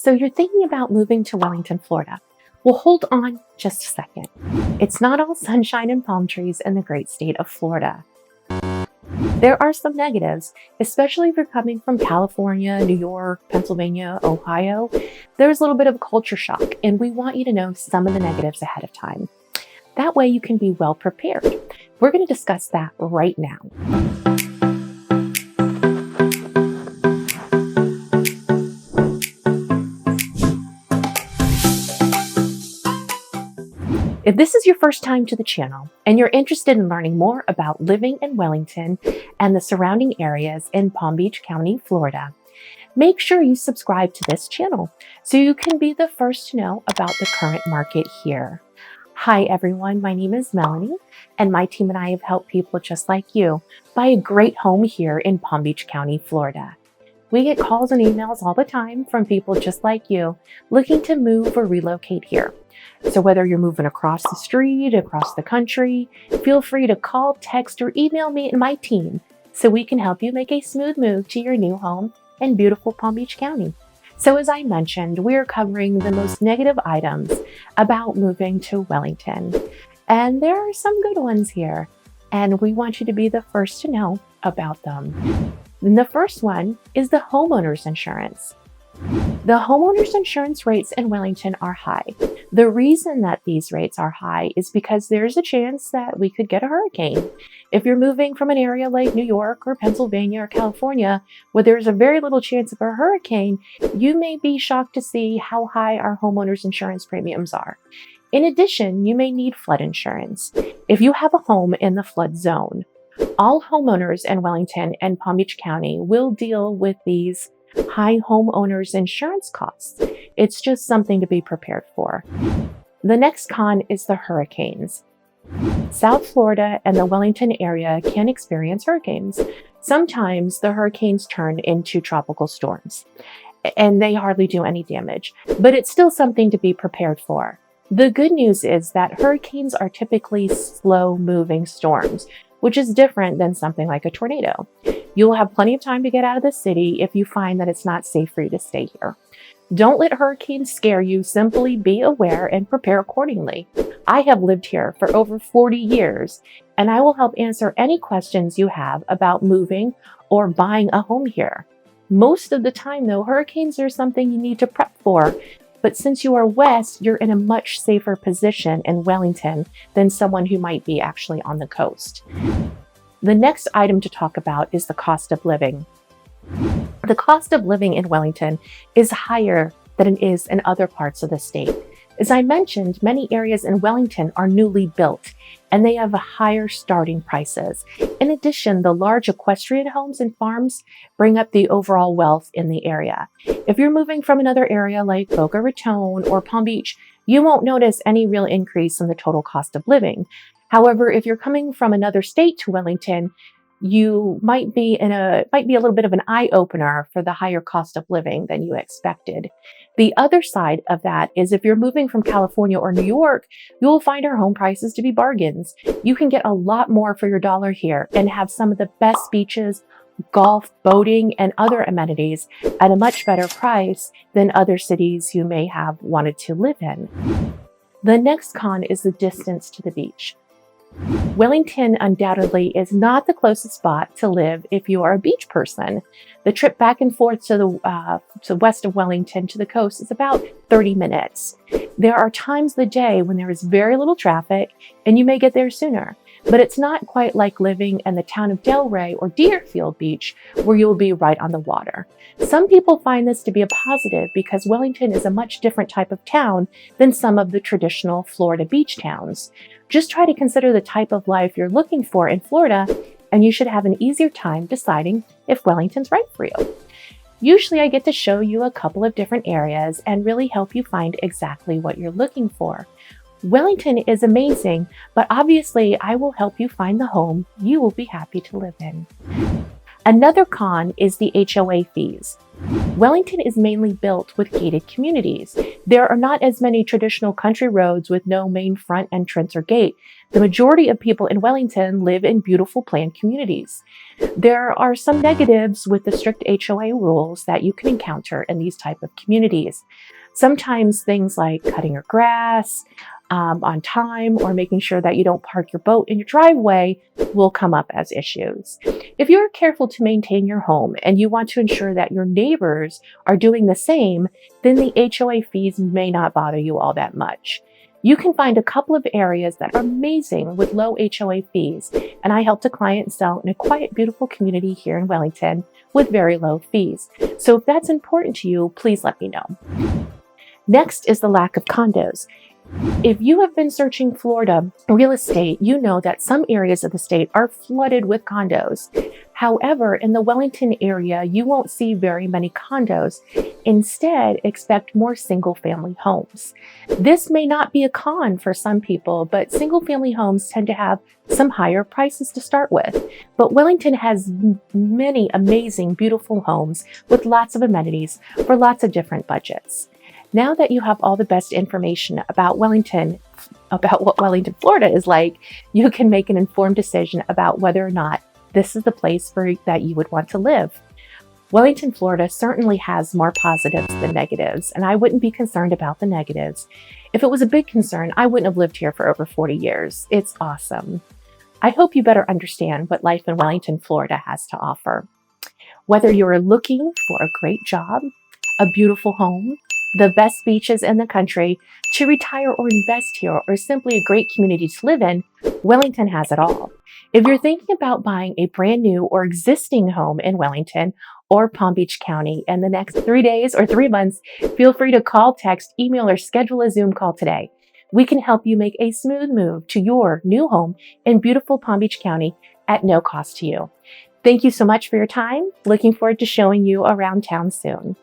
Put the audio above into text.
So you're thinking about moving to Wellington, Florida. Well, hold on just a second. It's not all sunshine and palm trees in the great state of Florida. There are some negatives, especially if you're coming from California, New York, Pennsylvania, Ohio. There's a little bit of culture shock, and we want you to know some of the negatives ahead of time. That way you can be well prepared. We're going to discuss that right now. If this is your first time to the channel and you're interested in learning more about living in Wellington and the surrounding areas in Palm Beach County, Florida, make sure you subscribe to this channel so you can be the first to know about the current market here. Hi everyone, my name is Melanie, and my team and I have helped people just like you buy a great home here in Palm Beach County, Florida. We get calls and emails all the time from people just like you looking to move or relocate here. So whether you're moving across the street, across the country, feel free to call, text, or email me and my team so we can help you make a smooth move to your new home in beautiful Palm Beach County. So as I mentioned, we're covering the most negative items about moving to Wellington. And there are some good ones here, and we want you to be the first to know about them. And the first one is the homeowners insurance. The homeowners insurance rates in Wellington are high. The reason that these rates are high is because there's a chance that we could get a hurricane. If you're moving from an area like New York or Pennsylvania or California, where there's a very little chance of a hurricane, you may be shocked to see how high our homeowners insurance premiums are. In addition, you may need flood insurance. If you have a home in the flood zone, all homeowners in Wellington and Palm Beach County will deal with these high homeowners insurance costs. It's just something to be prepared for. The next con is the hurricanes. South Florida and the Wellington area can experience hurricanes. Sometimes the hurricanes turn into tropical storms, and they hardly do any damage, but it's still something to be prepared for. The good news is that hurricanes are typically slow-moving storms, which is different than something like a tornado. You'll have plenty of time to get out of the city if you find that it's not safe for you to stay here. Don't let hurricanes scare you. Simply be aware and prepare accordingly. I have lived here for over 40 years, and I will help answer any questions you have about moving or buying a home here. Most of the time, though, hurricanes are something you need to prep for. But since you are west, you're in a much safer position in Wellington than someone who might be actually on the coast. The next item to talk about is the cost of living. The cost of living in Wellington is higher than it is in other parts of the state. As I mentioned, many areas in Wellington are newly built, and they have higher starting prices. In addition, the large equestrian homes and farms bring up the overall wealth in the area. If you're moving from another area like Boca Raton or Palm Beach, you won't notice any real increase in the total cost of living. However, if you're coming from another state to Wellington, you might be a little bit of an eye-opener for the higher cost of living than you expected. The other side of that is if you're moving from California or New York, you will find our home prices to be bargains. You can get a lot more for your dollar here and have some of the best beaches, golf, boating, and other amenities at a much better price than other cities you may have wanted to live in. The next con is the distance to the beach. Wellington undoubtedly is not the closest spot to live if you are a beach person. The trip back and forth to the west of Wellington to the coast is about 30 minutes. There are times of the day when there is very little traffic and you may get there sooner, but it's not quite like living in the town of Delray or Deerfield Beach where you'll be right on the water. Some people find this to be a positive because Wellington is a much different type of town than some of the traditional Florida beach towns. Just try to consider the type of life you're looking for in Florida, and you should have an easier time deciding if Wellington's right for you. Usually I get to show you a couple of different areas and really help you find exactly what you're looking for. Wellington is amazing, but obviously I will help you find the home you will be happy to live in. Another con is the HOA fees. Wellington is mainly built with gated communities. There are not as many traditional country roads with no main front entrance or gate. The majority of people in Wellington live in beautiful planned communities. There are some negatives with the strict HOA rules that you can encounter in these type of communities. Sometimes things like cutting your grass on time or making sure that you don't park your boat in your driveway will come up as issues. If you're careful to maintain your home and you want to ensure that your neighbors are doing the same, then the HOA fees may not bother you all that much. You can find a couple of areas that are amazing with low HOA fees, and I helped a client sell in a quiet, beautiful community here in Wellington with very low fees. So if that's important to you, please let me know. Next is the lack of condos. If you have been searching Florida real estate, you know that some areas of the state are flooded with condos. However, in the Wellington area, you won't see very many condos. Instead, expect more single-family homes. This may not be a con for some people, but single-family homes tend to have some higher prices to start with. But Wellington has many amazing, beautiful homes with lots of amenities for lots of different budgets. Now that you have all the best information about Wellington, about what Wellington, Florida is like, you can make an informed decision about whether or not this is the place that you would want to live. Wellington, Florida certainly has more positives than negatives, and I wouldn't be concerned about the negatives. If it was a big concern, I wouldn't have lived here for over 40 years. It's awesome. I hope you better understand what life in Wellington, Florida has to offer. Whether you're looking for a great job, a beautiful home, the best beaches in the country, to retire or invest here, or simply a great community to live in, Wellington has it all. If you're thinking about buying a brand new or existing home in Wellington or Palm Beach County in the next 3 days or 3 months, feel free to call, text, email, or schedule a Zoom call today. We can help you make a smooth move to your new home in beautiful Palm Beach County at no cost to you. Thank you so much for your time. Looking forward to showing you around town soon.